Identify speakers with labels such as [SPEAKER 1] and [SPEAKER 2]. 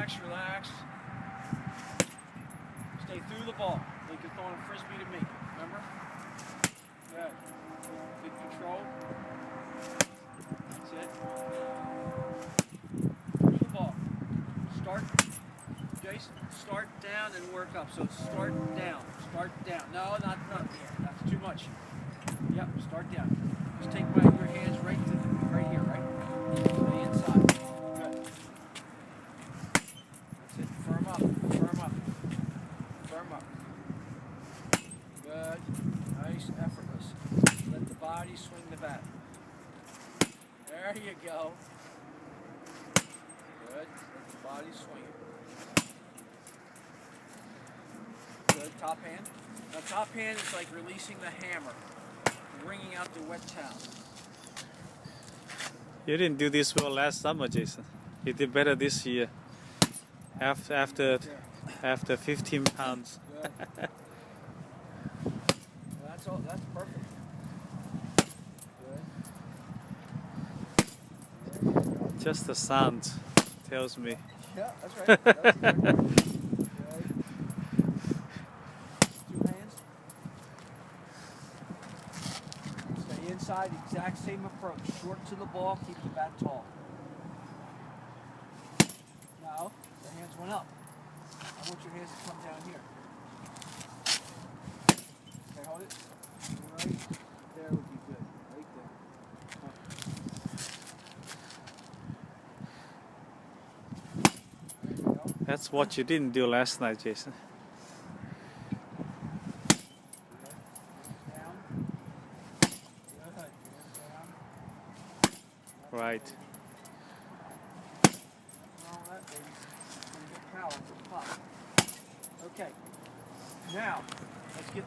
[SPEAKER 1] Relax, relax. Stay through the ball. Like you're throwing a frisbee to me. Remember? Good. Good control. That's it. Through the ball. Start, Jason, start down and work up. So start down. Start down. No, not there. That's too much. Yep, start down. Just take your hands right here, right? To the inside. Good. That's it. Firm up. Firm up. Firm up. Good. Nice. Effortless. Let the body swing the bat. There you go. Good. Let the body swing it. Good. Top hand. Now top hand is like releasing the hammer. Wringing out the wet towel.
[SPEAKER 2] You didn't do this well last summer, Jason. You did better this year. After 15 pounds.
[SPEAKER 1] Good. That's all. That's perfect. Good.
[SPEAKER 2] Just the sound tells me.
[SPEAKER 1] Yeah, that's right. That's exactly right. Good. Two hands. Stay inside. Exact same approach. Short to the ball. Keep the bat tall. Now, the hands went up. I want your hands to come down here. Okay, hold it. Right there would be good. Right there. There you go.
[SPEAKER 2] That's what you didn't do last night, Jason.
[SPEAKER 1] Down. Good. Hands down.
[SPEAKER 2] Right.
[SPEAKER 1] Nothing wrong with that, baby. Pretty good power to the pop. Okay. Now, let's get